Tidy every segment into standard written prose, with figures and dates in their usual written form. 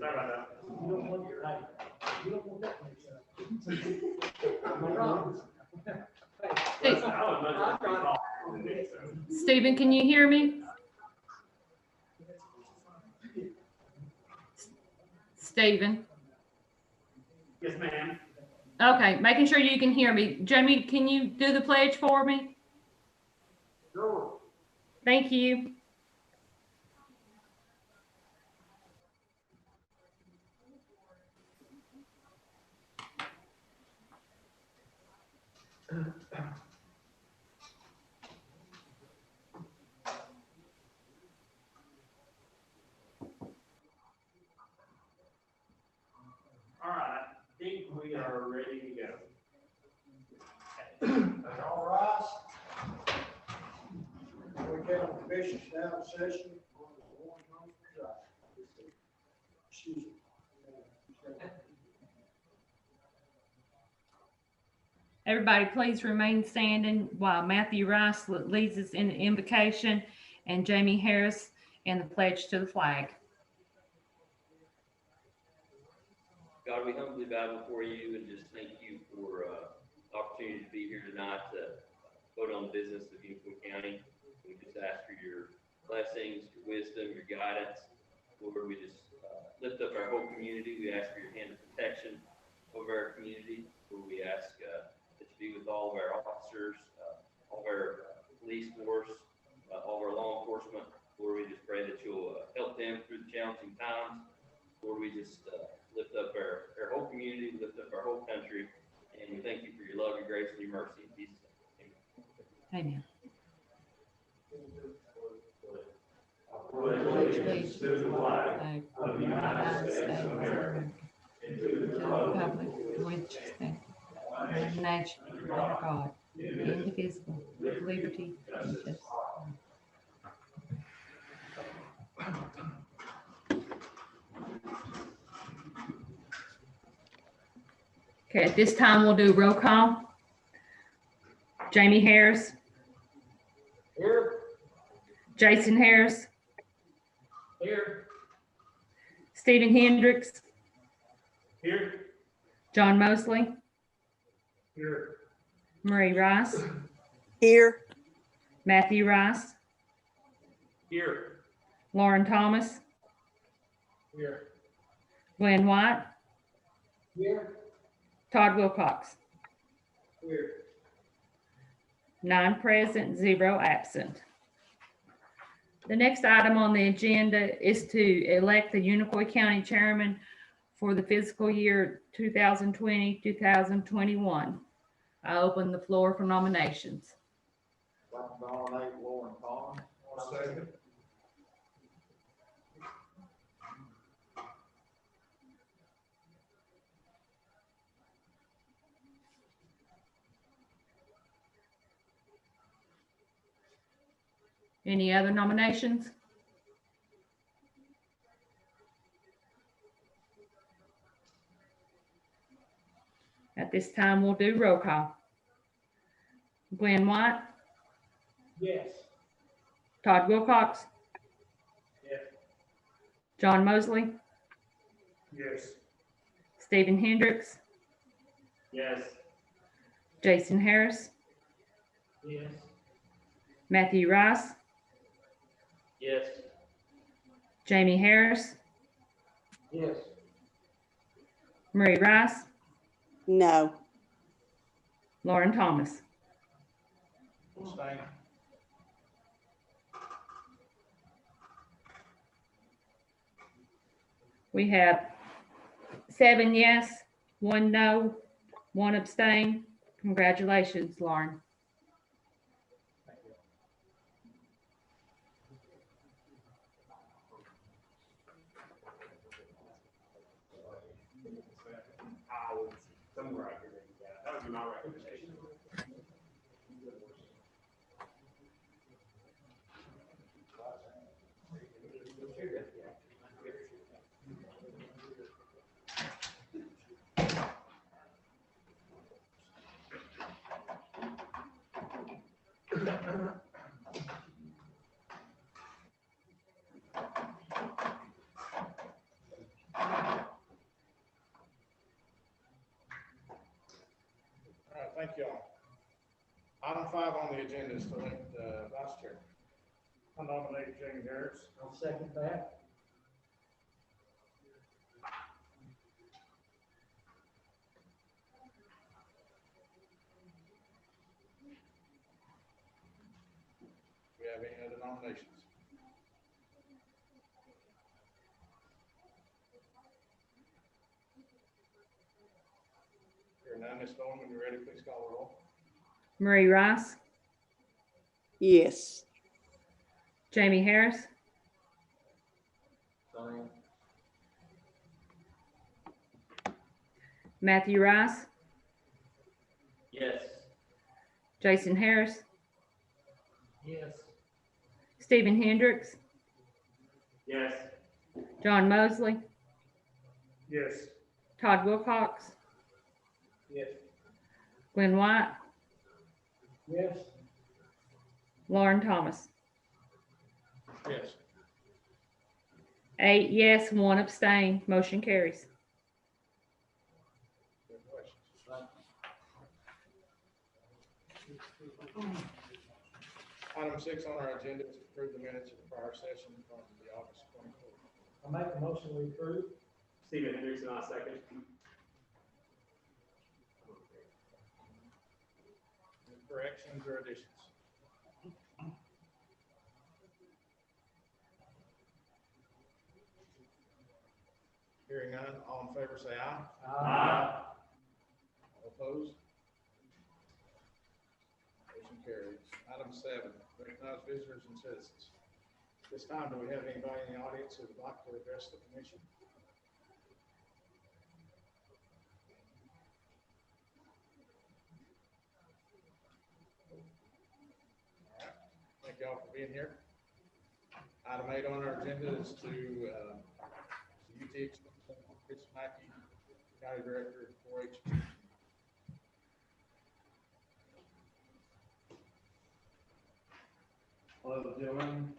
Sorry about that. You don't want your, you don't want that mix up. Am I wrong? Listen, I would much rather be called than this, so. Stephen, can you hear me? Stephen? Yes, ma'am. Okay, making sure you can hear me. Jamie, can you do the pledge for me? Sure. Thank you. All right, I think we are ready to go. All rise. We get on commission now session. Excuse me. Everybody, please remain standing while Matthew Rice leads us in the invocation and Jamie Harris in the pledge to the flag. God, we humbly bow before you and just thank you for the opportunity to be here tonight to vote on the business of Unicoi County. We just ask for your blessings, your wisdom, your guidance. Lord, we just lift up our whole community. We ask for your hand of protection over our community. Lord, we ask that you be with all of our officers, all of our police force, all of our law enforcement. Lord, we just pray that you'll help them through the challenging times. Lord, we just lift up our whole community, lift up our whole country, and we thank you for your love, your grace, and your mercy in Jesus' name. Amen. Allegiance to the flag of the United States of America and to the republic which stands one nation under God, indivisible, with liberty and justice. Okay, at this time we'll do roll call. Jamie Harris. Here. Jason Harris. Here. Stephen Hendricks. Here. John Mosley. Here. Marie Rice. Here. Matthew Rice. Here. Lauren Thomas. Here. Glenn White. Here. Todd Wilcox. Here. 9 present, 0 absent. The next item on the agenda is to elect the Unicoi County Chairman for the fiscal year 2020-2021. I open the floor for nominations. I'd like to nominate Lauren Collins. Second. Any other nominations? At this time, we'll do roll call. Glenn White. Yes. Todd Wilcox. Yes. John Mosley. Yes. Stephen Hendricks. Yes. Jason Harris. Yes. Matthew Rice. Yes. Jamie Harris. Yes. Marie Rice. No. Lauren Thomas. Abstain. We have 7 yes, 1 no, 1 abstain. Congratulations, Lauren. Somewhere I could read that. That would be my recommendation. Thank you all. Item 5 on the agenda is to elect the vice chair. I nominate Jamie Harris. I'll second that. Do we have any other nominations? Hearing none, Ms. Bowen, when you're ready, please call the roll. Marie Rice, Yes. Jamie Harris, Matthew Rice, Yes. Jason Harris, Yes. Stephen Hendricks, Yes. John Mosley, Yes. Todd Wilcox, Yes. Glenn White, Yes. Lauren Thomas. Yes. 8 yes, 1 abstain. Motion carries. Good questions. Item 6 on our agenda is to approve the minutes of the prior session from the August 24th. I make a motion we approve. Stephen Hendrickson, I second. Any corrections or additions? Hearing none, all in favor say aye. All opposed? Motion carries. Item 7, recognize visitors and citizens. This time, do we have anybody in the audience who would like to address the commission? All right, thank you all for being here. Item 8 on our agenda is to UT Extension, Chris Mackey, County Director, 4-H. Hello, gentlemen.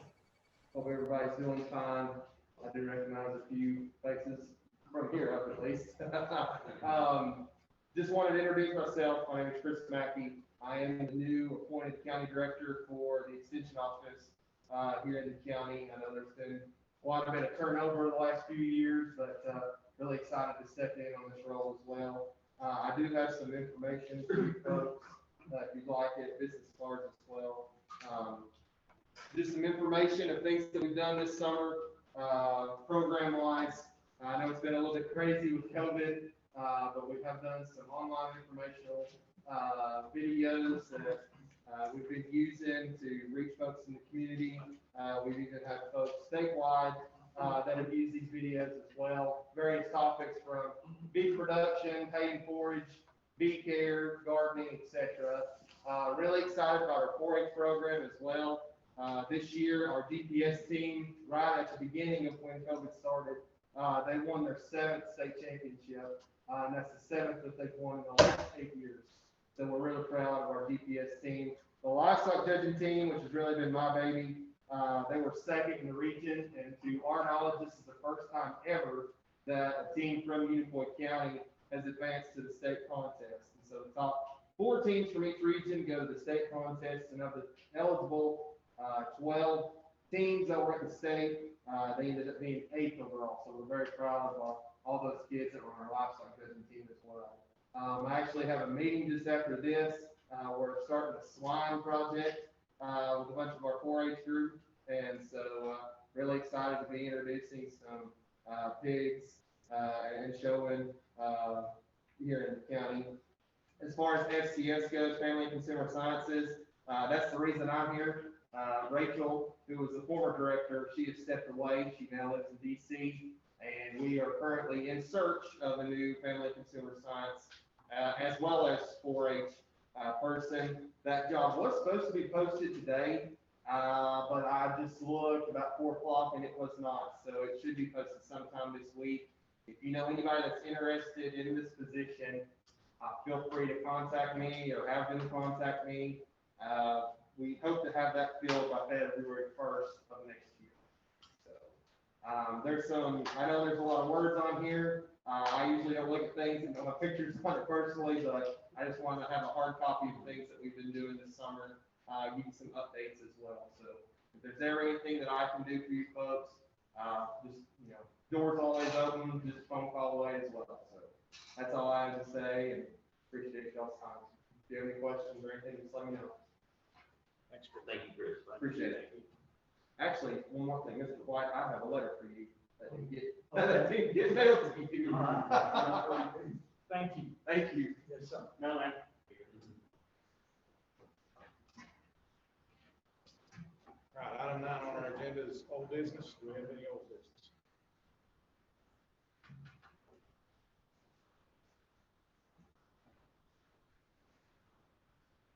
Hope everybody's doing fine. I do recognize a few faces from here up at least. Just wanted to introduce myself. My name is Chris Mackey. I am the new appointed county director for the extension office here in the county. I know there's been a lot of turnover the last few years, but really excited to step in on this role as well. I do have some information for you folks if you'd like it, business cards as well. Just some information of things that we've done this summer, program-wise. I know it's been a little bit crazy with COVID, but we have done some online informational videos that we've been using to reach folks in the community. We've even had folks statewide that have used these videos as well. Various topics from beef production, hay and forage, bee care, gardening, etc. Really excited about our 4-H program as well. This year, our DPS team, right at the beginning of when COVID started, they won their 7th state championship, and that's the 7th that they've won in the last 8 years. So we're really proud of our DPS team. The livestock judging team, which has really been my baby, they were 2nd in the region, and to our knowledge, this is the first time ever that a team from Unicoi County has advanced to the state contest. And so the top 4 teams from each region go to the state contest, and of the eligible 12 teams that were at the state, they ended up being 8th overall. So we're very proud of all those kids that were on our livestock judging team as well. I actually have a meeting just after this. We're starting a swine project with a bunch of our 4-H group, and so really excited to be introducing some pigs and showing here in the county. As far as FCS goes, Family and Consumer Sciences, that's the reason I'm here. Rachel, who was the former director, she has stepped away. She now lives in DC, and we are currently in search of a new Family and Consumer Science, as well as 4-H person. That job was supposed to be posted today, but I just looked about 4 o'clock and it was not. So it should be posted sometime this week. If you know anybody that's interested in this position, feel free to contact me or have them contact me. We hope to have that filled by February 1st of next year. So I know there's a lot of words on here. I usually don't look at things and put my pictures on it personally, but I just wanted to have a hard copy of things that we've been doing this summer, give you some updates as well. So if there's ever anything that I can do for you folks, just, doors always open, just phone call away as well. So that's all I have to say, and appreciate y'all's time. If you have any questions or anything, just let me know. Thanks, Chris. Thank you, Chris. Appreciate it. Actually, one more thing, Mr. White, I have a letter for you that didn't get mailed to you. Thank you. Thank you. Yes, sir. No, man. All right, item 9 on our agenda is old business. Do we have any old business?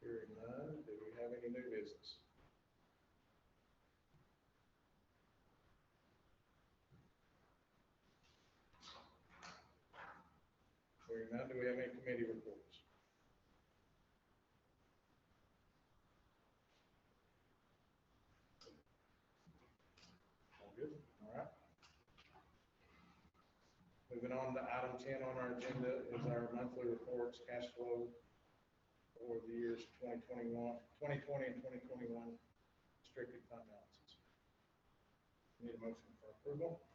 Hearing none, do we have any new business? Hearing none, do we have any committee reports? All good, all right. Moving on to item 10 on our agenda is our monthly reports, cash flow for the years 2020 and 2021 restricted fund balances. Need a motion for approval?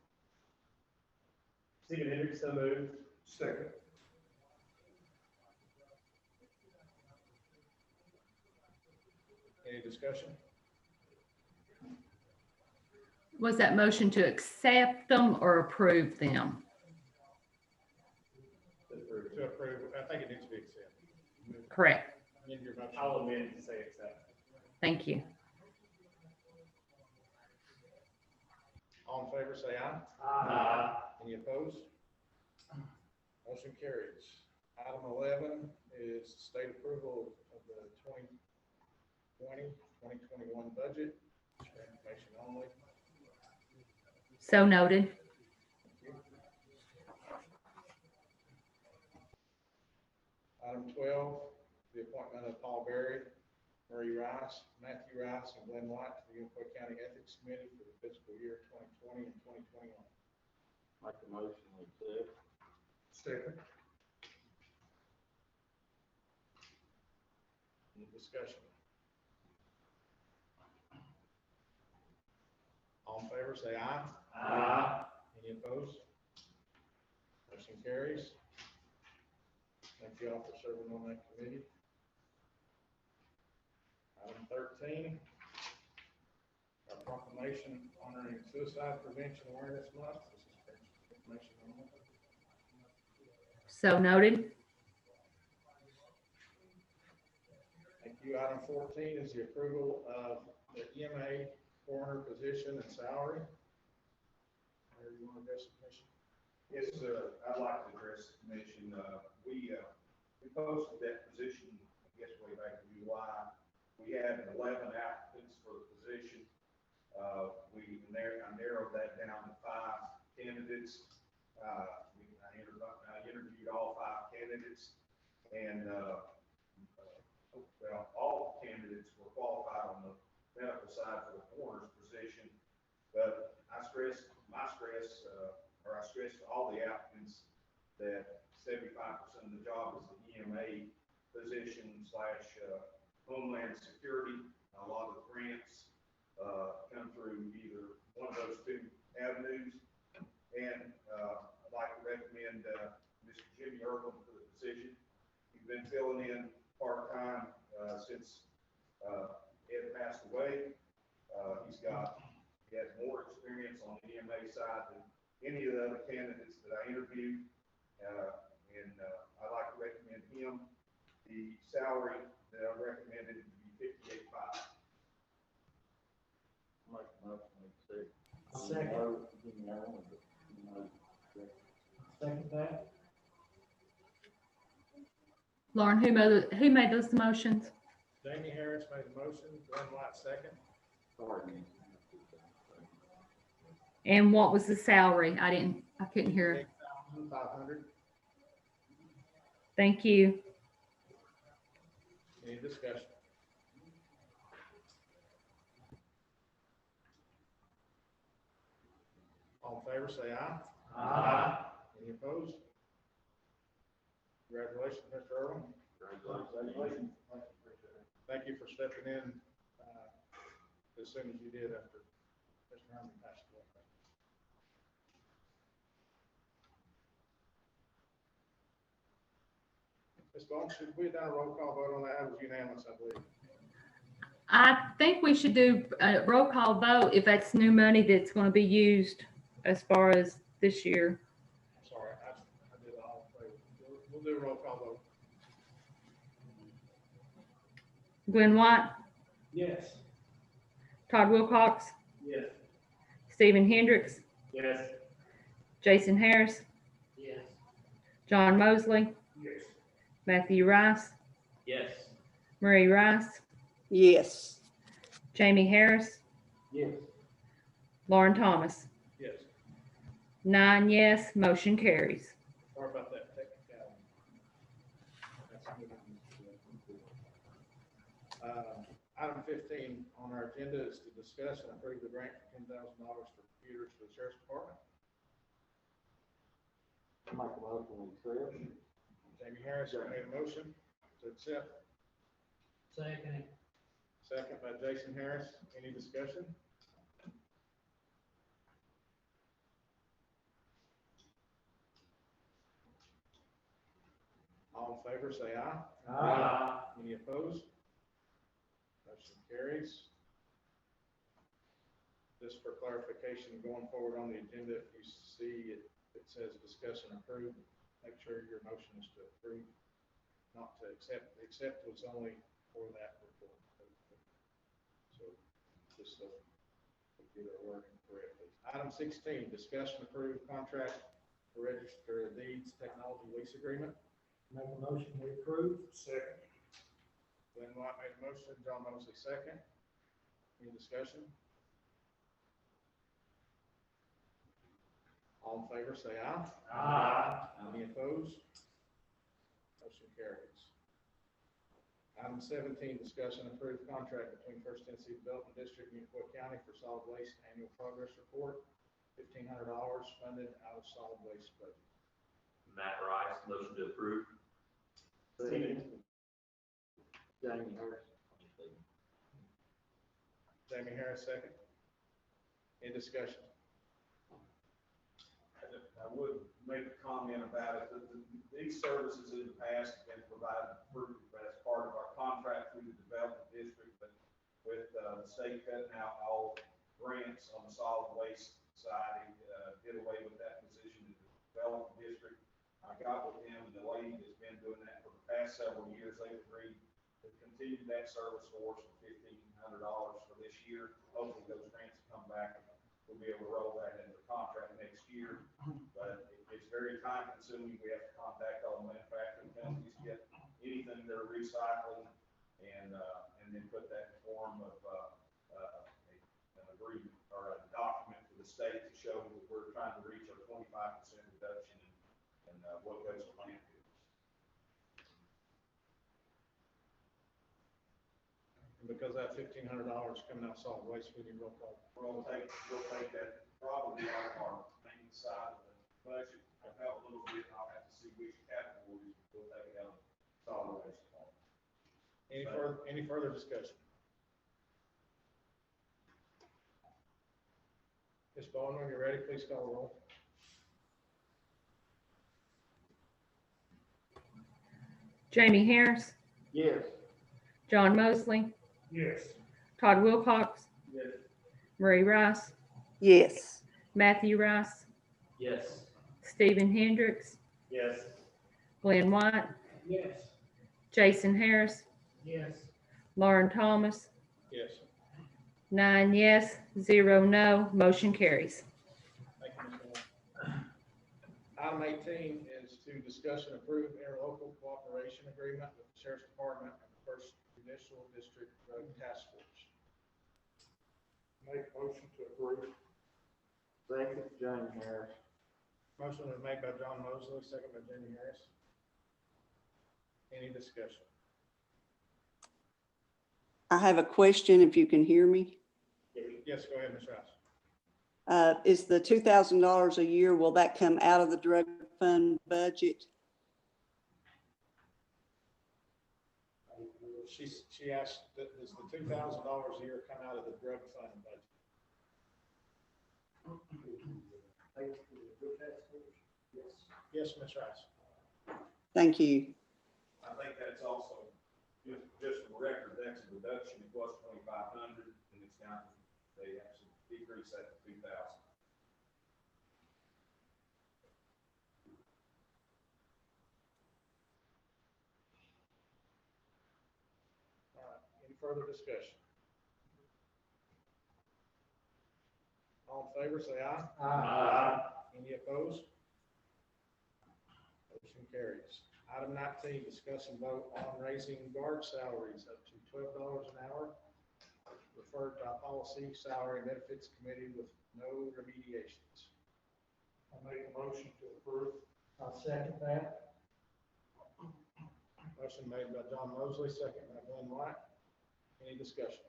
Stephen Hendricks, so moved. Second. Any discussion? Was that motion to accept them or approve them? To approve, I think it needs to be accepted. Correct. In your motion. I'll amend to say accept. Thank you. All in favor, say aye. Aye. Any opposed? Motion carries. Item 11 is state approval of the 2020-2021 budget. For information only. So noted. Item 12, the appointment of Paul Berry, Murray Rice, Matthew Rice, and Glenn White to the Unicoi County Ethics Committee for the fiscal year 2020 and 2021. Make the motion, we accept. Second. Any discussion? All in favor, say aye. Aye. Any opposed? Motion carries. Thank you all for serving on that committee. Item 13, our proclamation honoring Suicide Prevention Awareness Month. This is for information only. So noted. Thank you. Item 14 is the approval of the EMA coroner position and salary. Mayor, you want to address the commission? Yes, I'd like to address the commission. We posted that position, I guess, way back in July. We had 11 applicants for the position. I narrowed that down to 5 candidates. I interviewed all 5 candidates, and all candidates were qualified on the medical side for the coroner's position. But I stress to all the applicants that 75% of the job is the EMA position / Homeland Security. A lot of the grants come through either one of those 2 avenues. And I'd like to recommend Mr. Jimmy Irvin for the position. He's been filling in part-time since Ed passed away. He has more experience on the EMA side than any of the other candidates that I interviewed. I'd like to recommend him. The salary that I recommended would be $58,500. Make the motion, we accept. Second. Second that. Lauren, who made those motions? Jamie Harris made the motion, Glenn White second. Sorry. And what was the salary? I couldn't hear. 8,500. Thank you. Any discussion? All in favor, say aye. Aye. Any opposed? Congratulations, Mr. Irwin. Congratulations. Thank you for stepping in, as soon as you did after Mr. Herman passed away. Ms. Bond, should we have done a roll call vote on that? It was unanimous, I believe. I think we should do a roll call vote if that's new money that's going to be used as far as this year. Sorry, I did all three. We'll do a roll call vote. Glenn White, Yes. Todd Wilcox, Yes. Stephen Hendricks, Yes. Jason Harris, Yes. John Mosley, Yes. Matthew Rice, Yes. Murray Rice, Yes. Jamie Harris, Yes. Lauren Thomas. Yes. 9 yes, motion carries. Sorry about that technicality. Item 15 on our agenda is to discuss and approve the grant for $10,000 for computers for the sheriff's department. Make a motion, we accept. Jamie Harris made a motion to accept. Second. Second by Jason Harris. Any discussion? All in favor, say aye. Aye. Any opposed? Motion carries. Just for clarification, going forward on the agenda, if you see it says discuss and approve, make sure your motion is to approve, not to accept. Accept was only for that report. So just so we get our wording correctly. Item 16, discuss and approve contract for register of deeds technology lease agreement. Make a motion, we approve. Second. Glenn White made a motion, John Mosley second. Any discussion? All in favor, say aye. Aye. Any opposed? Motion carries. Item 17, discuss and approve contract between First Tennessee Development District and Unicoi County for solid waste annual progress report, $1,500 funded out of solid waste budget. Matt Rice, motion to approve. Second. Jamie Harris. Jamie Harris, second. Any discussion? I would make a comment about it, that these services in the past have been provided as part of our contract through the development district, but with the state cutting out all grants on the solid waste side, did away with that position in the development district. I got with him, and the lady that's been doing that for the past several years, they've agreed to continue that service for us for $1,500 for this year. Hopefully those grants come back and we'll be able to roll that into the contract next year. But it's very time consuming. We have to contact all the manufacturing companies, get anything they're recycling, and then put that in form of an agreement or a document for the state to show that we're trying to reach our 25% reduction in what goes to landfill. And because that $1,500 coming out of solid waste, we need roll call. We'll take that probably out of our main side of the budget. I've got a little bit, I'll have to see which categories we'll take it out of solid waste. Any further discussion? Ms. Bowen, when you're ready, please call the roll. Jamie Harris, Yes. John Mosley, Yes. Todd Wilcox, Yes. Murray Rice, Yes. Matthew Rice, Yes. Stephen Hendricks, Yes. Glenn White, Yes. Jason Harris, Yes. Lauren Thomas. Yes. 9 yes, 0 no, motion carries. Thank you, Ms. Bowen. Item 18 is to discuss and approve interlocal cooperation agreement with the Sheriff's Department and the First Judicial District Drug Task Force. Make a motion to approve. Second, Jamie Harris. Motion was made by John Mosley, second by Jamie Harris. Any discussion? I have a question, if you can hear me. Yes, go ahead, Ms. Rice. Is the $2,000 a year, will that come out of the drug fund budget? she asked, does the $2,000 a year come out of the drug fund budget? Yes, Ms. Rice. Thank you. I think that's also, just for record, that's a reduction. It was 2,500 and it's down, they actually decreased that to 2,000. All right, any further discussion? All in favor, say aye. Aye. Any opposed? Motion carries. Item 19, discuss and vote on raising guard salaries up to $12 an hour. Referred by Policy, Salary, and Benefits Committee with no remediations. I make a motion to approve. I'll second that. Motion made by John Mosley, second by Glenn White. Any discussion?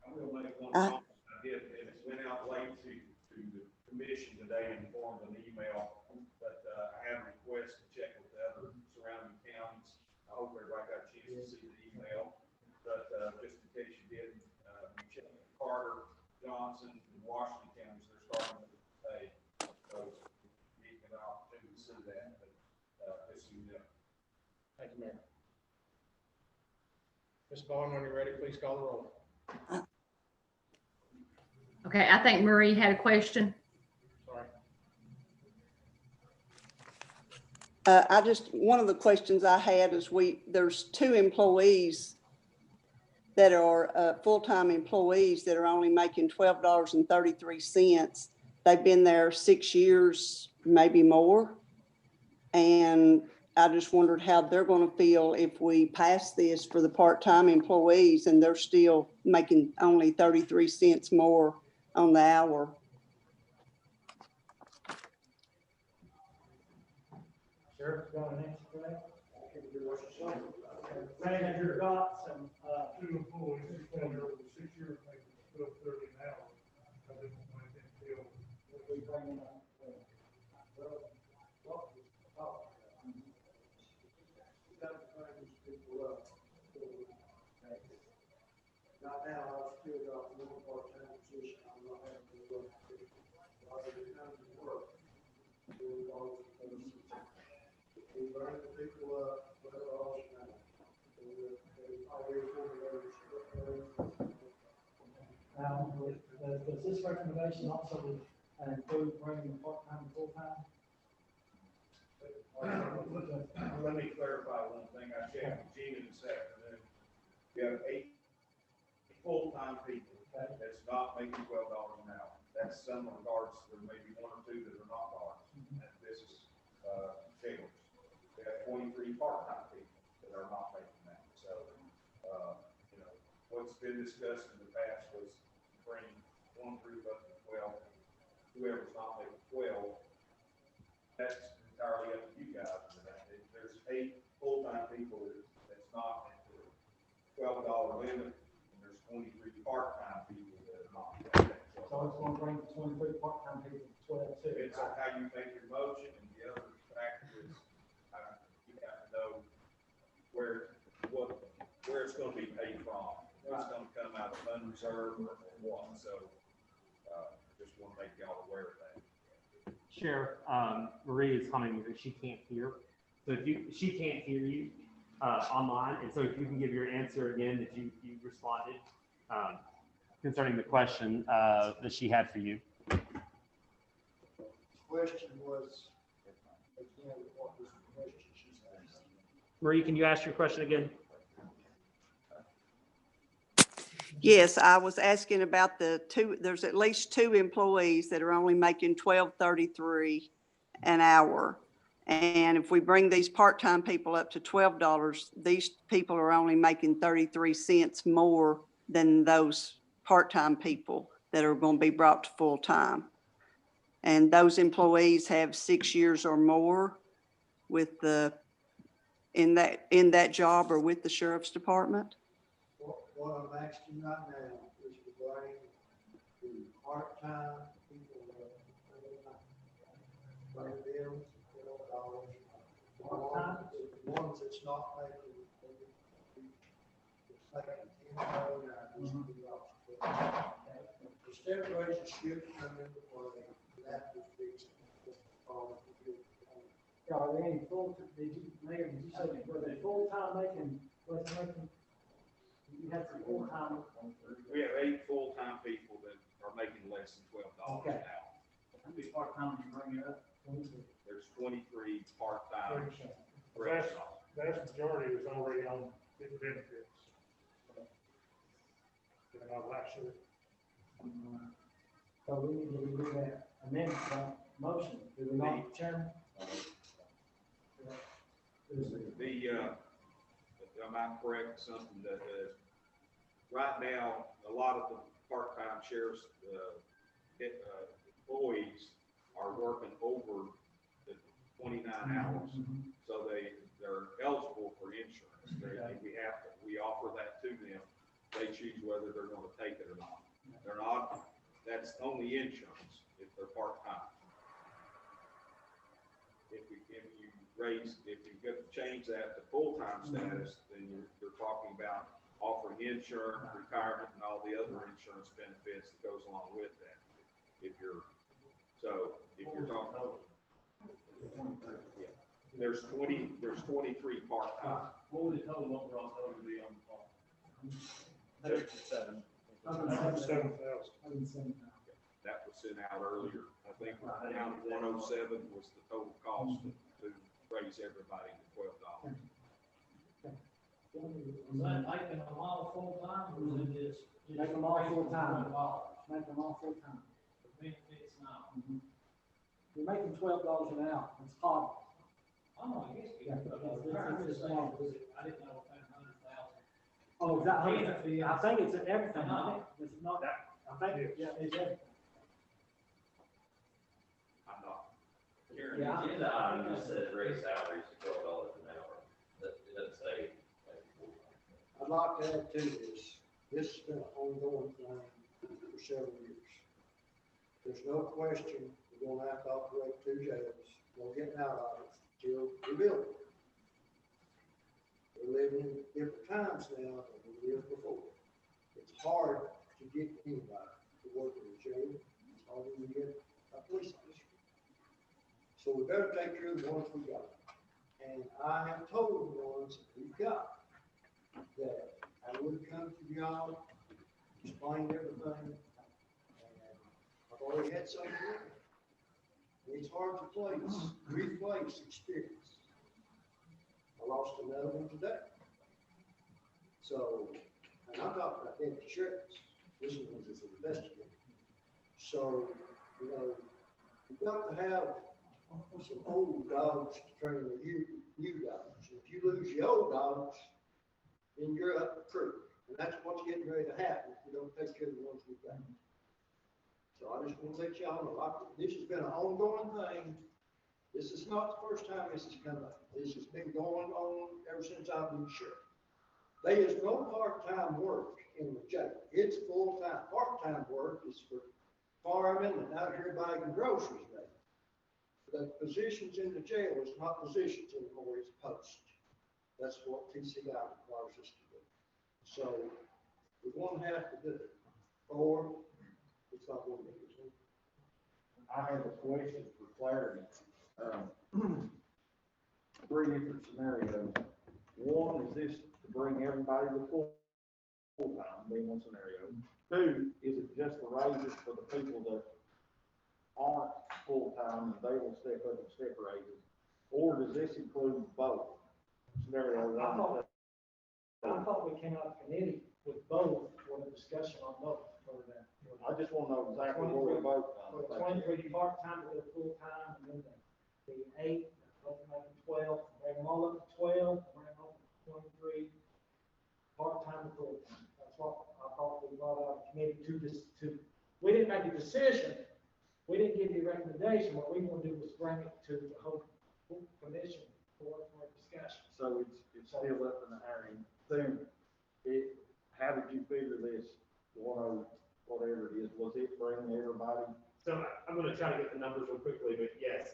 I'm gonna make one Uh, comment. I did, and it went out late to the commission today in the form of an email, but, I had a request to check with the other surrounding counties. I hope everybody got a chance to see the email, but, just in case you didn't, we checked with Carter, Johnson, and Washington counties, they're starting to pay. So, you can opportunity to see that, but, just so you know. Thank you, Mayor. Ms. Bowman, when you're ready, please call the roll. Okay, I think Marie had a question. Sorry. One of the questions I had is there's 2 employees that are full-time employees that are only making $12.33. They've been there 6 years, maybe more. And I just wondered how they're going to feel if we pass this for the part-time employees and they're still making only 33 cents more on the hour. Sheriff, got an answer for that? Manager got some, 2 employees, who's been there over 6 years, making $12.30 an hour. I didn't want them to feel, what we bring up. Right now, I've still got one part-time position, I'm not having to work. While they're coming to work, we bring the people up, but all the time. Does this recommendation also include bringing the part-time and full-time? Let me clarify one thing. I checked with Gina this afternoon. We have 8 full-time people that's not making $12 an hour. That's some regards, there may be 1 or 2 that are not guards. And this is, jailers. We have 23 part-time people that are not making that. So, you know, what's been discussed in the past was bring 1 group up to 12. Whoever's not making 12, that's entirely up to you guys. There's 8 full-time people that's not at the $12 limit, and there's 23 part-time people that are not. So it's going to bring 23 part-time people to 12 too. It's how you make your motion, and the other factor is, you have to know where it's going to be paid from. If it's going to come out of unreserved or what, so, just want to make y'all aware of that. Sheriff, Marie is commenting that she can't hear. So she can't hear you online, and so if you can give your answer again that you responded concerning the question that she had for you. Question was, again, what was the question she's asking? Marie, can you ask your question again? Yes, I was asking about there's at least 2 employees that are only making $12.33 an hour. And if we bring these part-time people up to $12, these people are only making 33 cents more than those part-time people that are going to be brought to full-time. And those employees have 6 years or more with in that job or with the sheriff's department. What I'm asking right now is to bring the part-time people up bring them, dollars. The ones that's not making, it's like 10 hours. The step raises should come into play, that will fix it. Are there any Mayor, did you say, were they full-time making, you had some full-time? We have 8 full-time people that are making less than $12 an hour. How many part-time did you bring it up? There's 23 part-time. Vast majority is already on benefits. Last year. So we need to do that amendment, motion, do we not, Chairman? Am I correct, something that, right now, a lot of the part-time sheriff's, employees are working over the 29 hours. So they're eligible for insurance. We offer that to them. They choose whether they're gonna take it or not. They're not, that's only insurance if they're part-time. If you change that to full-time status, then you're talking about offering insurance, retirement, and all the other insurance benefits that goes along with that. If you're talking, yeah, there's 23 part-time. What would the total overall total be on the call? 7,000. That was sent out earlier. I think around 107 was the total cost to raise everybody to $12. Is that making them all full-time, or is it just? Make them all full-time. Make them all full-time. The benefits now. You're making $12 an hour, it's hard. Oh, I guess. I didn't know that 100,000. Oh, is that, I think it's in everything, it's not, I think, yeah, it's everything. I'm not. Your agenda item just says raise salaries to $12 an hour. It doesn't say. I'd like to add to this, this has been an ongoing thing for several years. There's no question we're gonna have to operate 2 jails, no getting out of it till we build it. We're living in different times now than we lived before. It's hard to get anybody to work in the jail, it's harder to get a police officer. So we better take care of the ones we got. And I have told the ones that we've got that I would come to y'all, explain everything, and I've already had some here. It's hard to replace experience. I lost another one today. So, and I'm talking about empty sheriffs. This is one that's investigated. So, you've got to have some old dogs to train the new dogs. If you lose your old dogs, then you're up the creek. And that's what's getting ready to happen if we don't take care of the ones we've got. So I just want to let y'all know, this has been an ongoing thing. This is not the first time this has come up. This has been going on ever since I've been sheriff. There is no part-time work in the jail. It's full-time. Part-time work is for firemen and out here buying groceries. The positions in the jail is not positions anymore, it's posts. That's what TCI requires us to do. So we're going to have to do it, or it's not going to be. I have a question for clarity. 3 different scenarios. One, is this to bring everybody to full-time, being one scenario. 2, is it just the raises for the people that aren't full-time and they will step up and step raises? Or does this include both? Scenario 1. I thought we came out of committee with both for the discussion on both. I just want to know exactly where we're both For the on. 23 part-time to the full-time, and then the 8, both making 12, bring them all up to 12, bring them up to 23, part-time to full-time. That's what I thought we brought out of committee we didn't make a decision. We didn't give you a recommendation. What we want to do was bring it to the whole commission for discussion. So it's still up in the air. 2, how did you figure this? Whatever it is, was it bringing everybody? So I'm going to try to get the numbers real quickly, but yes,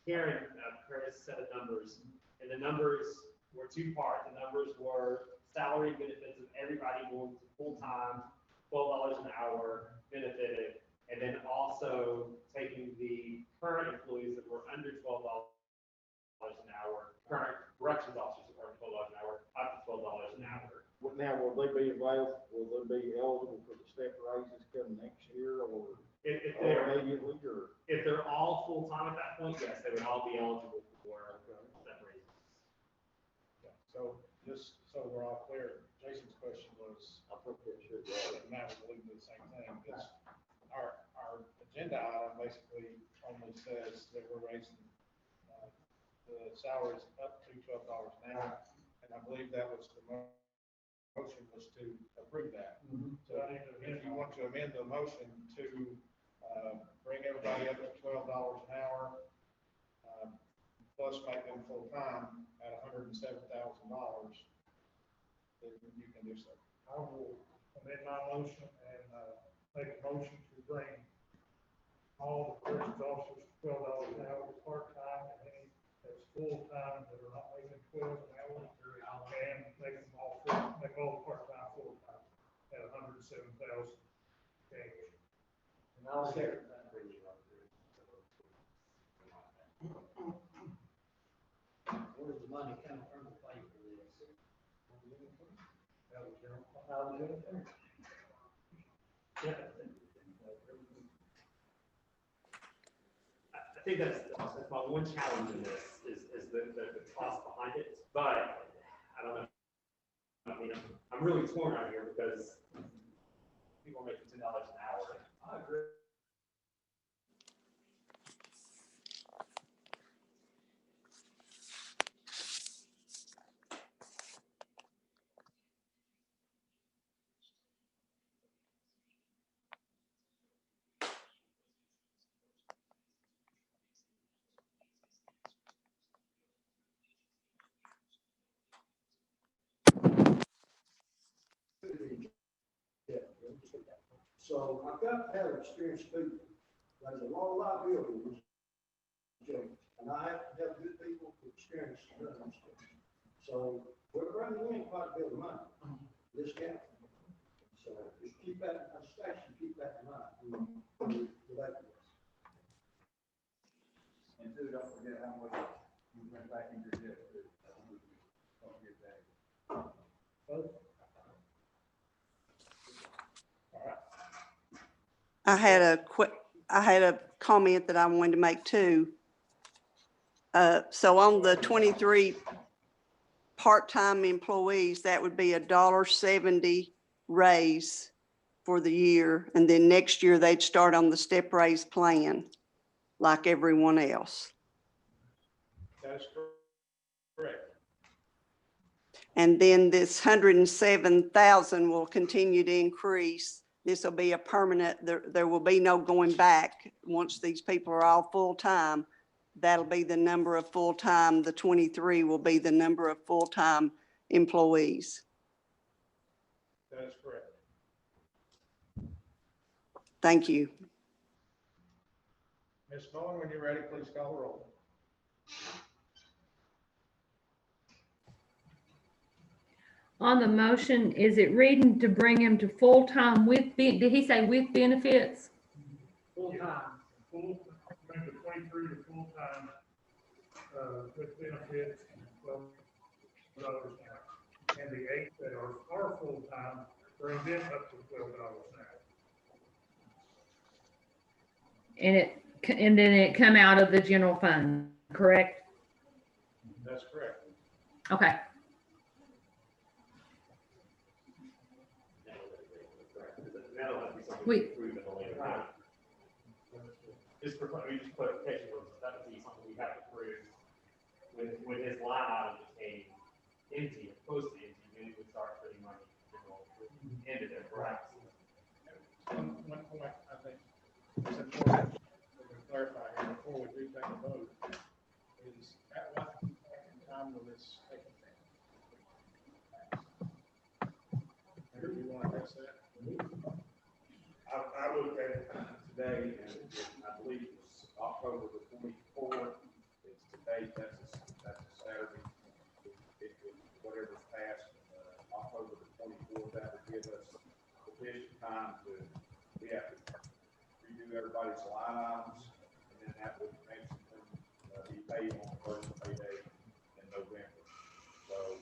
Karen, Chris set of numbers, and the numbers were two parts. The numbers were salary benefits of everybody going to full-time, $12 an hour benefited, and then also taking the current employees that were under $12 an hour, current corrections officers that were $12 an hour, up to $12 an hour. Now, will they be available, will they be eligible for the step raises coming next year, or If they're, immediately, or? if they're all full-time at that point, yes, they would all be eligible for step raises. So just so we're all clear, Jason's question was, I think that should, Matt was alluding to the same thing, because our agenda item basically only says that we're raising, the salaries up to $12 an hour, and I believe that was the motion was to approve that. So if you want to amend the motion to, bring everybody up to $12 an hour, plus make them full-time at $107,000, then you can do so. I will amend my motion and, make a motion to bring all the corrections officers to $12 an hour part-time, and any that's full-time that are not making 12 an hour, and make them all make all the part-time full-time at $107,000 change. And I'll second that. Where's the money coming from to pay for this? I think that's my one challenge in this is the cost behind it, but I don't know. I mean, I'm really torn out here because people are making $10 an hour. I agree. So I've got to have experienced people. There's a lot of liability in this job, and I have to have good people with experience to run this job. So we're bringing in quite a bit of money, this county. So just keep that, Station, keep that in mind. And two, don't forget how much you went back into debt. Don't forget that. I had a comment that I wanted to make too. So on the 23 part-time employees, that would be $1.70 raise for the year. And then next year they'd start on the step raise plan like everyone else. That is correct. And then this 107,000 will continue to increase. This will be a permanent, there will be no going back. Once these people are all full-time, that'll be the number of full-time, the 23 will be the number of full-time employees. That is correct. Thank you. Ms. Bowen, when you're ready, please call the roll. On the motion, is it reading to bring him to full-time with, did he say with benefits? Full-time. Bring the 23 to full-time, with benefits, $12 an hour. And the 8 that are full-time, bring them up to $12 an hour. And then it come out of the general fund, correct? That's correct. Okay. That'll have to be something We- we approve at a later time. Just for, just clarification, that would be something we have to approve when his line item became empty, or close to empty, then we would start putting money into there, perhaps. One point I think is important to clarify here before we do take a vote is at what time will this take effect? And if you want to address that? I looked at it today, and I believe it was October the 24th date, that's a Saturday. Whatever's passed, October the 24th, that would give us sufficient time to, we have to redo everybody's line items, and then that would make them be paid on the first payday in November. So,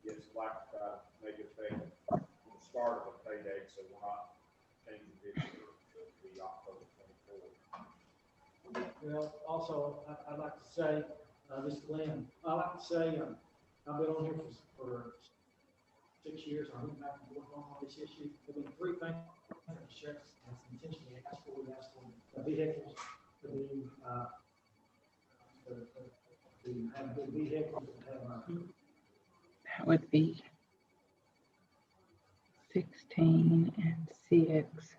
yes, I'd like to try to make it pay on the start of the payday, so we're not changing this year to be October 24th. Well, also, I'd like to say, this is Glenn, I'd like to say, I've been on here for 6 years, I've been back and forth on all these issues. There have been three things that the sheriff has intentionally asked for. We asked for the vehicles to be, to have good vehicles, to have, That would be 16 and 6.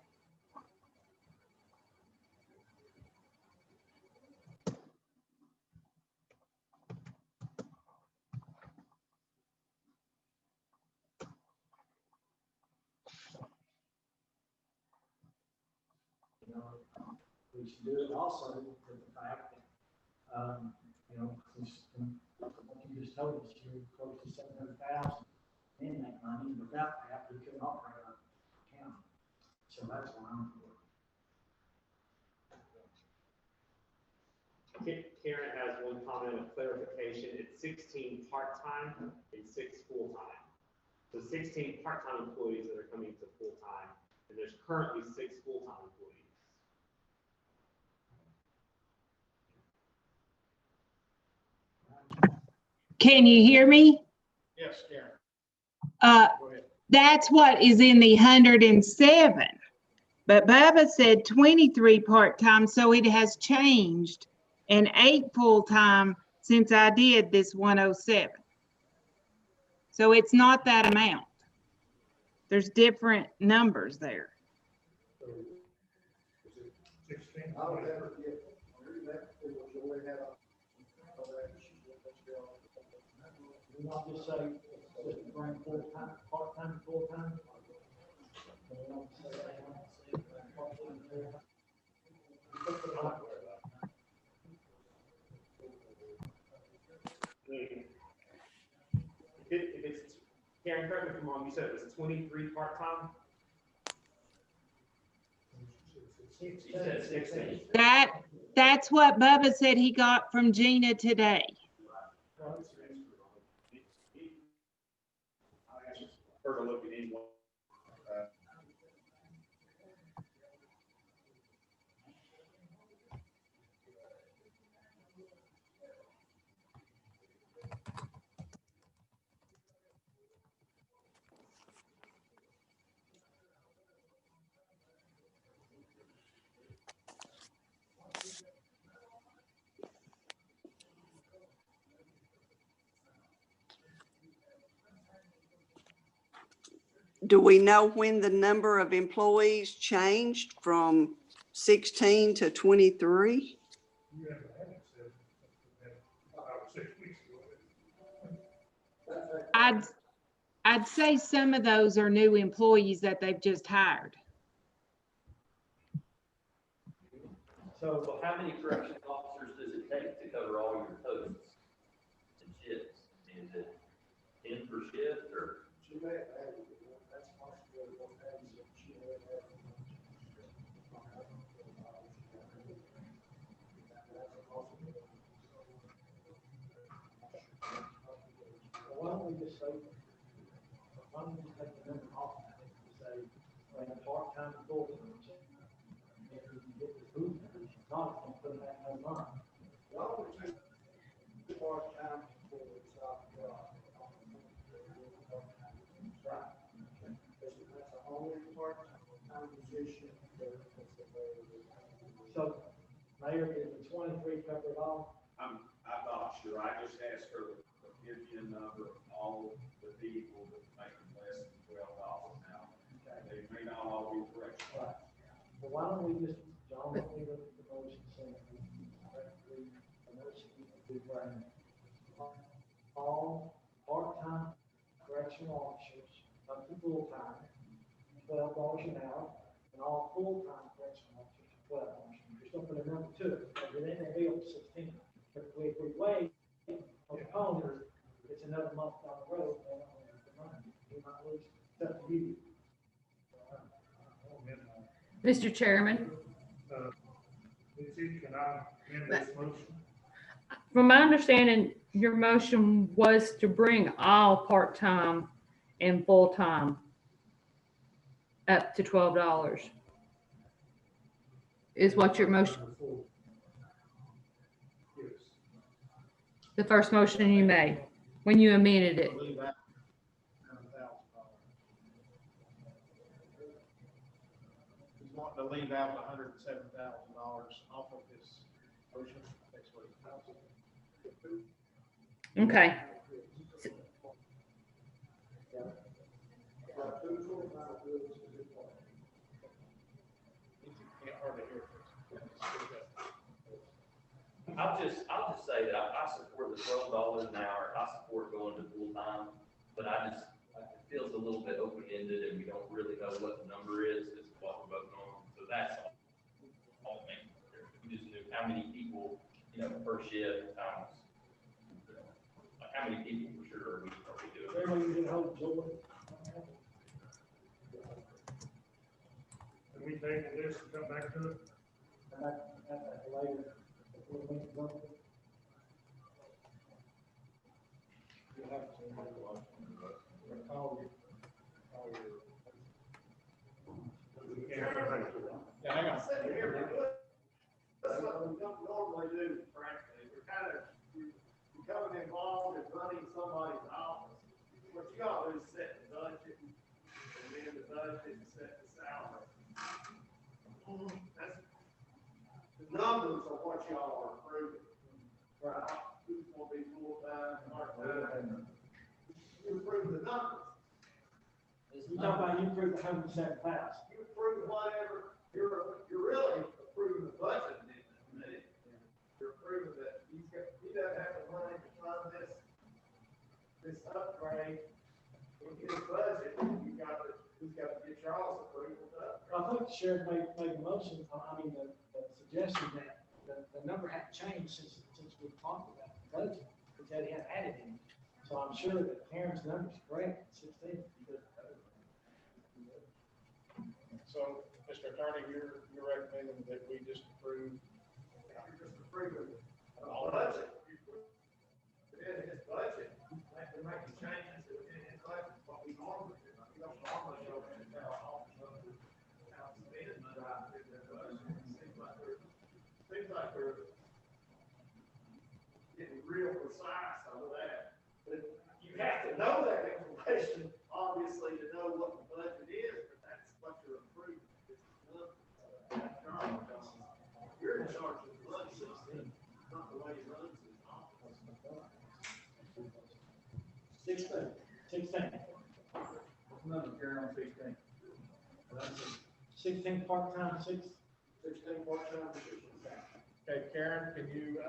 you know, we should do it also with the fact that, you know, since, what you just told us, you're close to 700,000 in that money, and without that, we couldn't operate our county. So that's why I'm for it. Karen has one comment of clarification. It's 16 part-time and 6 full-time. So 16 part-time employees that are coming to full-time, and there's currently 6 full-time employees. Can you hear me? Yes, Karen, go ahead. That's what is in the 107. But Bubba said 23 part-time, so it has changed, and 8 full-time since I did this 107. So it's not that amount. There's different numbers there. I don't have it yet. It was only had a. We not just say, just bring full-time, part-time, full-time. We don't say that, part-time, full-time. If it's, Karen, correct me if I'm wrong, you said it was 23 part-time? You said 16. That's what Bubba said he got from Gina today. Her to look at each one. Do we know when the number of employees changed from 16 to 23? You haven't had it said, about 6 weeks ago. I'd say some of those are new employees that they've just hired. So how many corrections officers does it take to cover all your posts and shifts? Is it 10 per shift or? She may have added, that's possible, what happens if she may have added. Why don't we just say, why don't we just take the number off and say, when a part-time and full-time, if we can get this moving, if not, we'll put that in the line. Why don't we just part-time for the top job? Right. That's the only part-time position that's available. So, Mayor, did the 23 cover it all? I'm not sure. I just asked her to give you a number of all the people that make less than $12 an hour. They may not all be correct. Right. Well, why don't we just, John, let me look at the motion saying, the motion would be bring all part-time correctional officers up to full-time, $12 an hour, and all full-time correctional officers, $12 an hour. Just don't put a number to it, because it ain't gonna be up to 16. If we wait, postpone it, it's another month down the road, and the money, we might lose, it's up to you. Mr. Chairman, Lucy, can I amend this motion? from my understanding, your motion was to bring all part-time and full-time up to $12. Is what your motion, Yes. the first motion you made, when you amended it? Leave out $100,000. He's wanting to leave out $107,000 off of his motion next week. Okay, Can't hardly hear. I'll just say that I support the $12 an hour. I support going to full time, but it feels a little bit open-ended and we don't really know what the number is what we're voting on. So that's all. We just knew how many people, per shift times, like how many people for sure are we doing? Everybody can get home, Joe. Can we table this and come back to it? And that later, before we go. You have to. We can't come back to it. Yeah, hang on. That's what we don't normally do, frankly. We're becoming involved in running somebody's office. What you ought to do is set the budget, and then the budget and set the salary. The numbers are what y'all are approving. Right. Who's gonna be full-time, part-time? You approve the numbers. You talk about you approve the 107,000. You approve whatever, you're really approving the budget amendment. You're approving that he doesn't have the money to fund this upgrade. In his budget, he's got to get y'all's approval to upgrade. I think the sheriff made a motion, the suggestion that the number hadn't changed since we talked about the budget, because he hadn't added any. So I'm sure that Karen's number's correct, 16. So, Mr. Attorney, you're recommending that we just approve You're just approving the budget. Within his budget, they're making changes within his budget, what we normally do. We don't normally go in and tell all the other council meetings about their budget. It seems like they're getting real precise on that. But you have to know that information, obviously, to know what the budget is, but that's what you're approving. You're in charge of the budget, not the way he runs his office. 16. Another carry on 16. 16 part-time, 16 part-time positions. Okay, Karen, can you,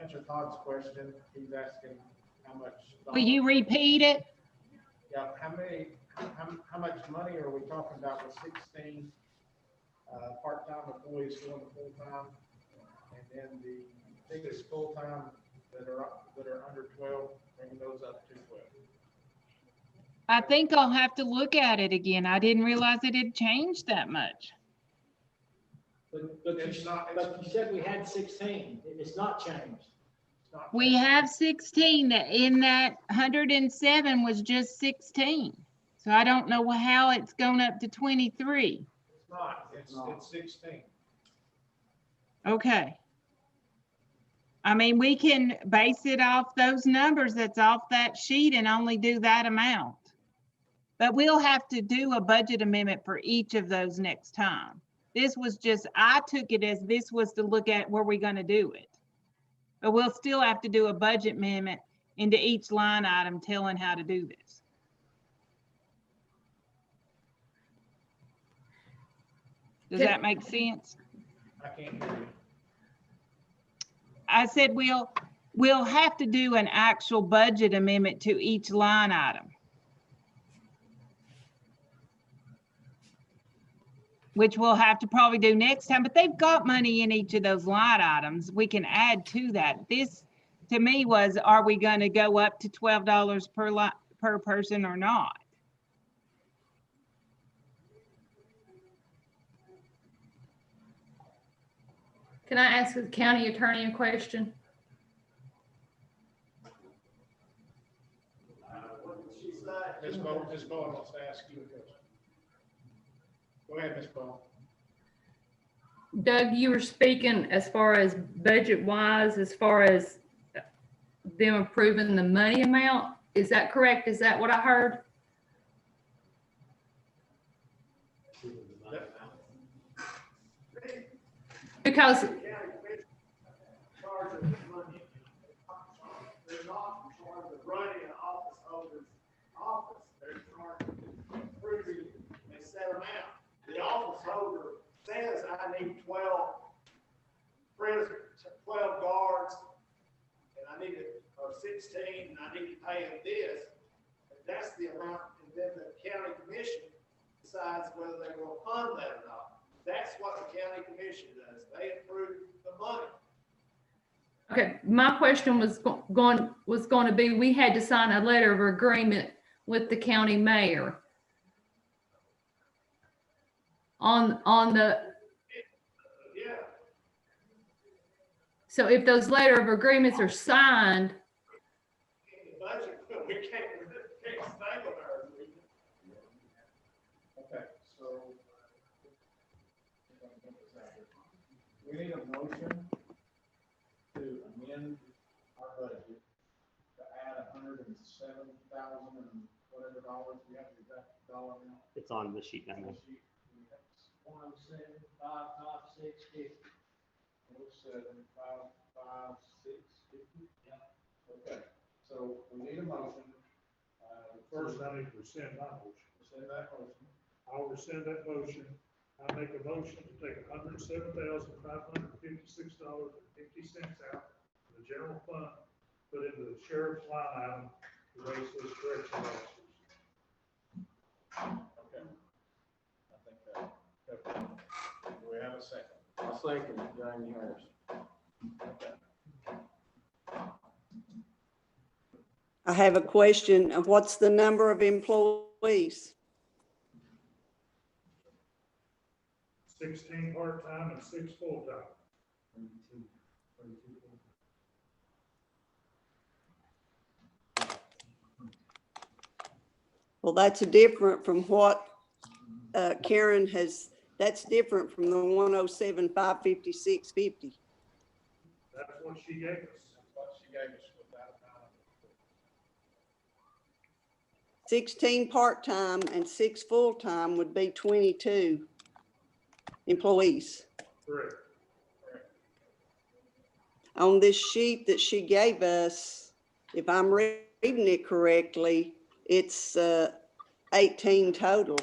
answer Todd's question? He's asking how much. Will you repeat it? Yeah, how much money are we talking about with 16, part-time employees going to full-time? And then the biggest full-time that are under 12, bringing those up to 12. I think I'll have to look at it again. I didn't realize it had changed that much. But It's not- you said we had 16. It's not changed. It's not- We have 16, that in that 107 was just 16. So I don't know how it's gone up to 23. It's not, it's 16. Okay. I mean, we can base it off those numbers that's off that sheet and only do that amount. But we'll have to do a budget amendment for each of those next time. This was just, I took it as this was to look at where we're gonna do it. But we'll still have to do a budget amendment into each line item telling how to do this. Does that make sense? I can't hear you. I said we'll have to do an actual budget amendment to each line item. which we'll have to probably do next time, but they've got money in each of those line items. We can add to that. This, to me, was, are we gonna go up to $12 per person or not? Can I ask the county attorney a question? Ms. Bowen wants to ask you a question. Go ahead, Ms. Bowen. Doug, you were speaking as far as budget wise, as far as them approving the money amount. Is that correct? Is that what I heard? Because They're not in charge of running an office holder's office. They're in charge of approving a set amount. The office holder says, I need 12 prisoners, 12 guards, and I need it, or 16, and I need to pay them this. And that's the amount, and then the county commission decides whether they will fund that or not. That's what the county commission does. They approve the money. okay, my question was going to be, we had to sign a letter of agreement with the county mayor on the. Yeah. So if those letter of agreements are signed, In the budget, we can't stay with our agreement. Okay, so we need a motion to amend our budget to add $107,000 and whatever dollars. We have the exact dollar amount. It's on the sheet number. 107,556.50. 107,556.50. Okay, so we need a motion. First, I need to rescind my motion. Rescind that motion. I'll rescind that motion. I make a motion to take $107,556.50 out of the general fund, put into the sheriff's line item to raise those correctional officers. Okay. I think that, okay. Do we have a second? I'll second it, Jamie Harris. Okay. I have a question of what's the number of employees? 16 part-time and 6 full-time. Well, that's different from what Karen has, that's different from the 107,556.50. That's what she gave us. That's what she gave us without a time. 16 part-time and 6 full-time would be 22 employees. Correct. On this sheet that she gave us, if I'm reading it correctly, it's 18 total.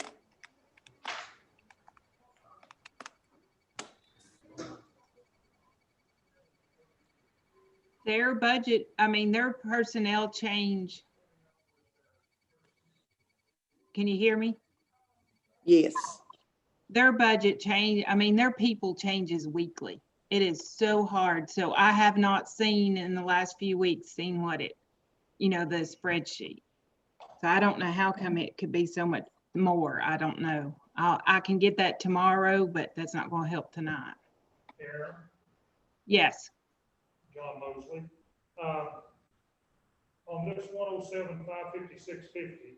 Their budget, I mean, their personnel change. Can you hear me? Yes. Their budget change, I mean, their people changes weekly. It is so hard. So I have not seen in the last few weeks, seen what it, the spreadsheet. So I don't know how come it could be so much more. I don't know. I can get that tomorrow, but that's not going to help tonight. Aaron, Yes. John Mosley. On this 107,556.50,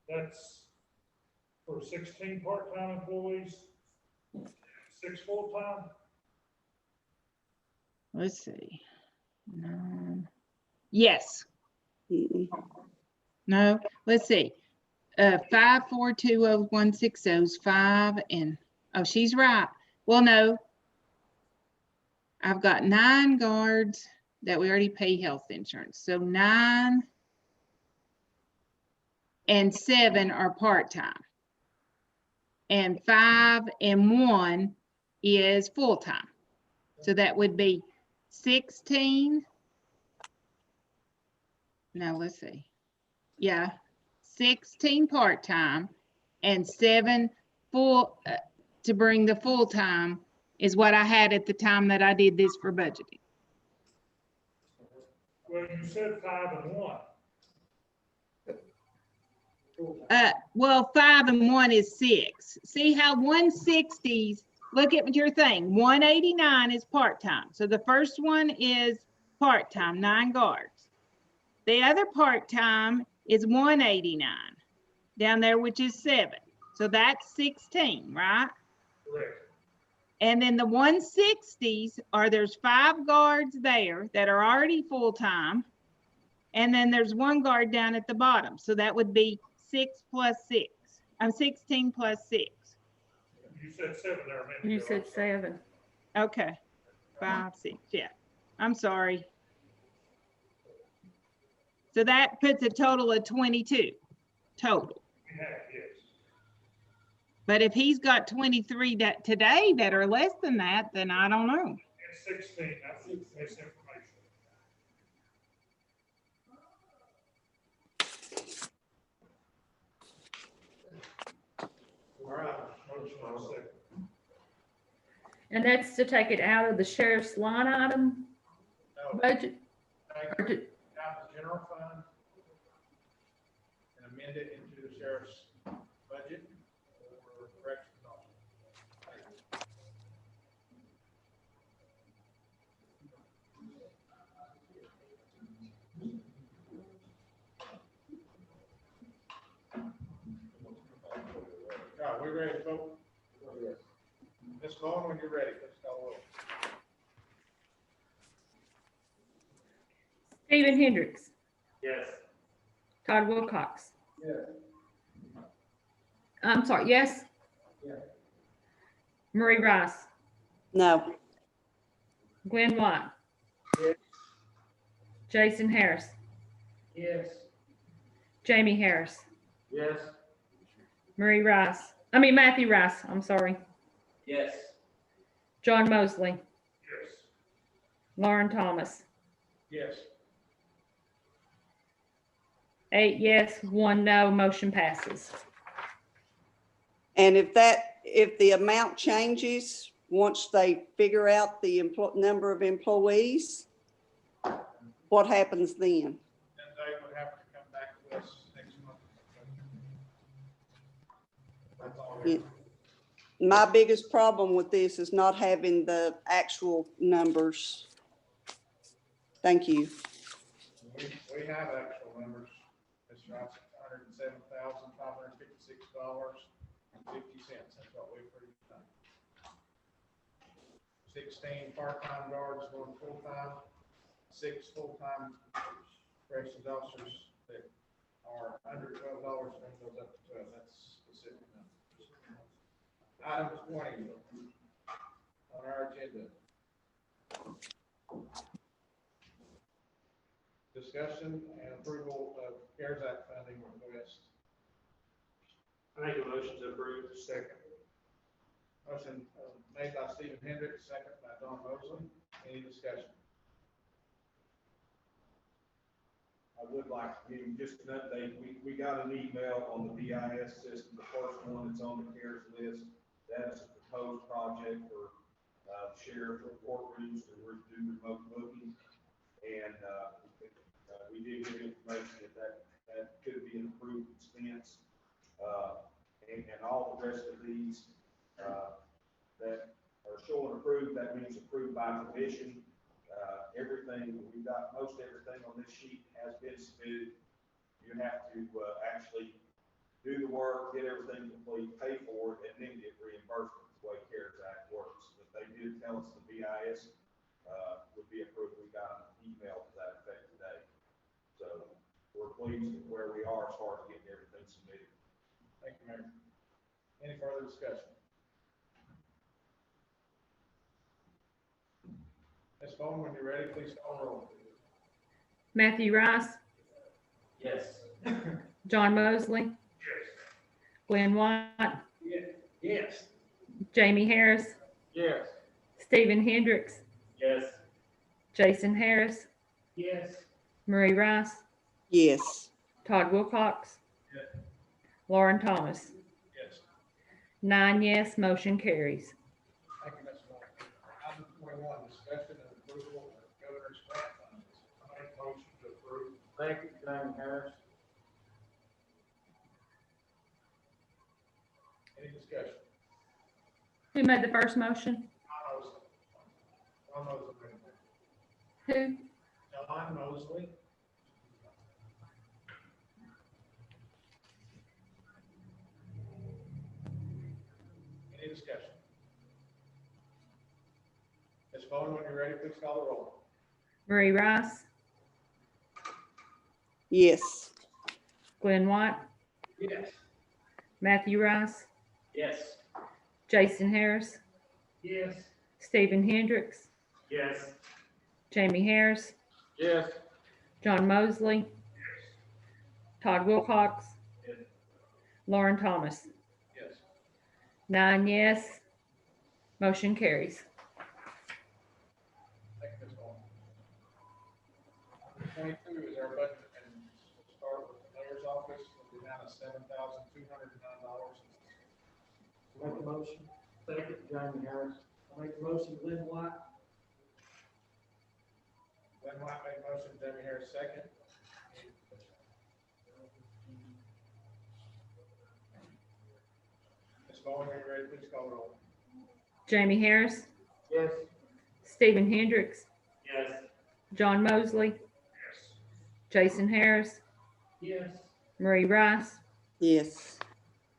that's for 16 part-time employees, 6 full-time. Let's see. Yes. Mm-mm. No. Let's see. 5420160 is 5 and she's right. Well, no. I've got 9 guards that we already pay health insurance. So 9 and 7 are part-time. And 5 and 1 is full-time. So that would be 16. No, let's see. Yeah, 16 part-time and 7 full, to bring the full-time is what I had at the time that I did this for budgeting. Well, you said 5 and 1. Well, 5 and 1 is 6. See how 160s, look at your thing, 189 is part-time. So the first one is part-time, 9 guards. The other part-time is 189 down there, which is 7. So that's 16, right? Correct. And then the 160s there's 5 guards there that are already full-time. And then there's 1 guard down at the bottom. So that would be 6 plus 6. I'm 16 plus 6. You said 7 there a minute ago. You said 7. Okay. 5, 6. Yeah. I'm sorry. So that puts a total of 22 total. We have, yes. But if he's got 23 today that are less than that, then I don't know. And 16, that's misinformation. All right, motion on second. And that's to take it out of the sheriff's line item No, budget? take Or to- it out of the general fund and amend it into the sheriff's budget or corrections officer. All right, we ready to vote? Yes. Ms. Vaughn, when you're ready, let's call roll. Stephen Hendricks, Yes. Todd Wilcox. Yeah. I'm sorry, yes? Yeah. Marie Rice, No. Glenn White. Yes. Jason Harris, Yes. Jamie Harris, Yes. Matthew Rice, I'm sorry. Yes. John Mosley, Yes. Lauren Thomas. Yes. 8 yes, 1 no, motion passes. And if the amount changes, once they figure out the number of employees, what happens then? Then they would have to come back to us next month. That's all. Yeah. My biggest problem with this is not having the actual numbers. Thank you. We have actual numbers. It's right, $107,556.50. That's what we approved tonight. 16 part-time guards going full-time, 6 full-time corrections officers that are under $12, and goes up to 12. That's specific numbers. Item 20 on our agenda. Discussion and approval of CARES Act funding request. I make a motion to approve. Second. Motion made by Stephen Hendricks, second by Don Mosley. Any discussion? I would like to give you just an update. We got an email on the BIS system, the first one that's on the CARES list. That is a proposed project for sheriff or courtrooms to do remote booking. And we did get information that could be an approved expense. And all the rest of these that are showing approved, that means approved by commission. Everything, we've got most everything on this sheet has been submitted. You have to actually do the work, get everything complete, pay for it, and then get reimbursement, the way CARES Act works. But they did tell us the BIS would be approved. We got an email to that effect today. So we're pleased with where we are as far as getting everything submitted. Thank you, Mayor. Any further discussion? Ms. Vaughn, when you're ready, please call roll. Matthew Rice, Yes. John Mosley, Yes. Glenn White, Yes. Jamie Harris, Yes. Stephen Hendricks, Yes. Jason Harris, Yes. Marie Rice, Yes. Todd Wilcox, Yes. Lauren Thomas. Yes. 9 yes, motion carries. Thank you, Ms. Moore. Item 21, discussion and approval of governor's grant funds. I make a motion to approve. Second, James Harris. Any discussion? Who made the first motion? John Mosley. Who? John Mosley. Any discussion? Ms. Bowen, when you're ready, please call the roll. Marie Rice, Yes. Glenn White, Yes. Matthew Rice, Yes. Jason Harris, Yes. Stephen Hendricks, Yes. Jamie Harris, Yes. John Mosley, Todd Wilcox, Yes. Lauren Thomas. Yes. 9 yes, motion carries. Thank you, Ms. Bowen. Number 22 is our budget, and we'll start with the mayor's office with the amount of $7,209. Make a motion. Second, James Harris. I make a motion, Glenn White. Glenn White made a motion, Jamie Harris second. Ms. Bowen, when you're ready, please call the roll. Jamie Harris, Yes. Stephen Hendricks, Yes. John Mosley, Jason Harris, Yes. Marie Rice, Yes.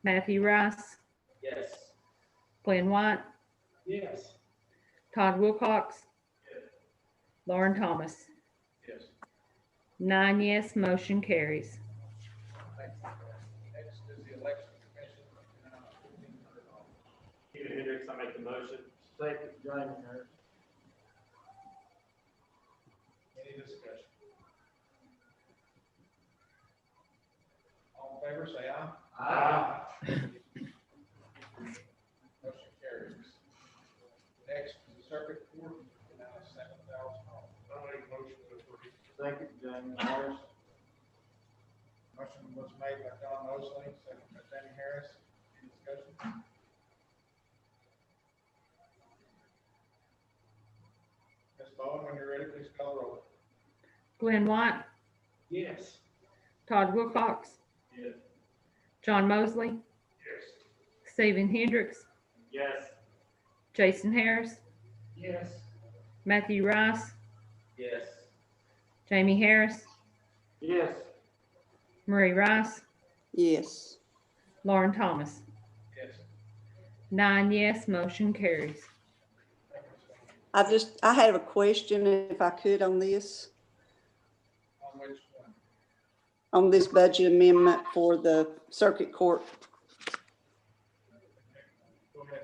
Matthew Rice, Yes. Glenn White, Yes. Todd Wilcox, Lauren Thomas. Yes. 9 yes, motion carries. Thank you. Next is the election commission, amount of $1,500. Stephen Hendricks, I make the motion. Second, James Harris. Any discussion? All in favor, say aye. Aye. Motion carries. Next is the circuit court, amount of $7,000. I make a motion to approve. Second, James Harris. Motion was made by John Mosley, second by Jamie Harris. Any discussion? Ms. Bowen, when you're ready, please call the roll. Glenn White, Yes. Todd Wilcox, Yes. John Mosley, Yes. Stephen Hendricks, Yes. Jason Harris, Yes. Matthew Rice, Yes. Jamie Harris, Yes. Marie Rice, Yes. Lauren Thomas. Yes. 9 yes, motion carries. Thank you, Ms. Bowen. I have a question if I could on this, On which one? on this budget amendment for the circuit court. Go ahead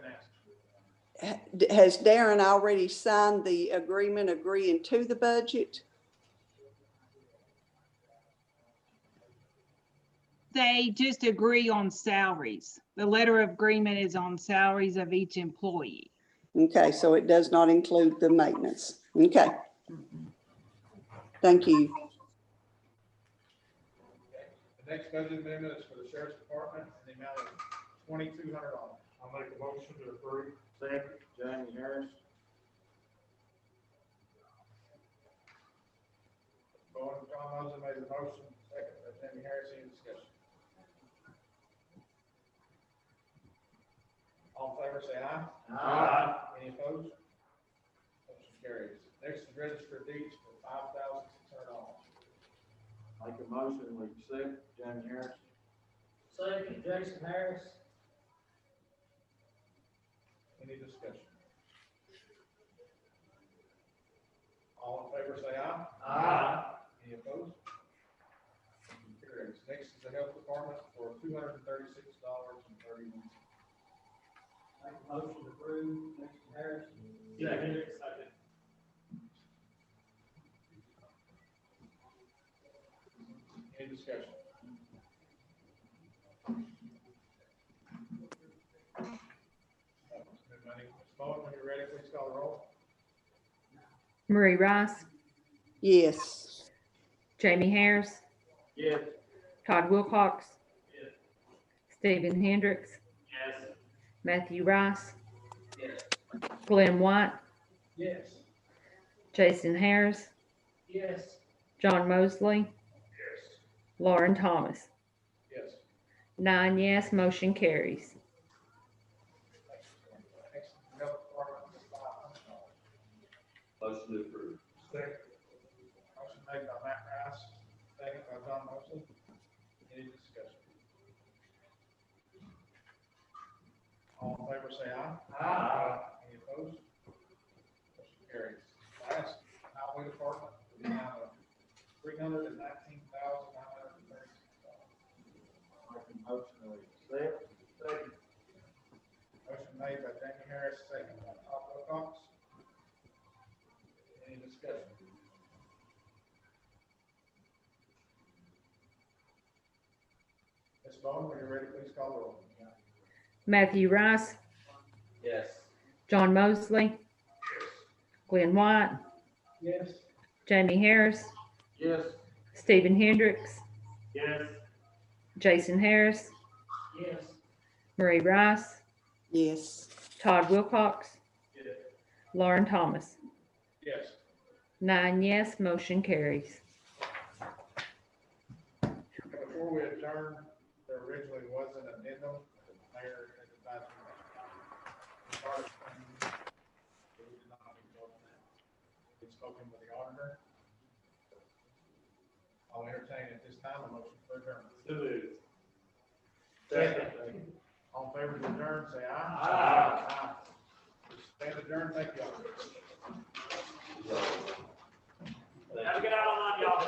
and ask. Has Darren already signed the agreement agreeing to the budget? They just agree on salaries. The letter of agreement is on salaries of each employee. Okay, so it does not include the maintenance. Okay. Thank you. Okay. The next budget amendment is for the sheriff's department in the amount of $2,200. I make a motion to approve. Second, James Harris. John Mosley made the motion, second by Jamie Harris. Any discussion? All in favor, say aye. Aye. Any opposed? Motion carries. Next is register of deeds for $5,600. Make a motion, we accept, James Harris. Second, Jason Harris. Any discussion? All in favor, say aye. Aye. Any opposed? Motion carries. Next is the health department for $236.31. Make a motion to approve, Jason Harris. Stephen Hendricks, second. Any discussion? Ms. Bowen, when you're ready, please call the roll. Marie Rice, Yes. Jamie Harris, Yes. Todd Wilcox, Yes. Stephen Hendricks, Yes. Matthew Rice, Yes. Glenn White, Yes. Jason Harris, Yes. John Mosley, Yes. Lauren Thomas. Yes. 9 yes, motion carries. Next, health department is $500. Motion to approve. Second. Motion made by Matt Rice, second by John Mosley. Any discussion? All in favor, say aye. Aye. Any opposed? Motion carries. Last, highway department, we have $319,936. Make a motion to accept. Second. Motion made by Jamie Harris, second by Todd Wilcox. Any discussion? Ms. Bowman, when you're ready, please call the roll. Matthew Rice, Yes. John Mosley, Glenn White, Yes. Jamie Harris, Yes. Stephen Hendricks, Yes. Jason Harris, Yes. Marie Rice, Yes. Todd Wilcox, Yes. Lauren Thomas. Yes. 9 yes, motion carries. Before we adjourn, there originally was an addendum, the mayor had advised me. We did not vote on that. We've spoken with the auditor. I'll entertain at this time a motion for adjournment. So moved. Second. All in favor to adjourn, say aye. Aye. Aye. Stand adjourned, thank you all. Have a good night, y'all.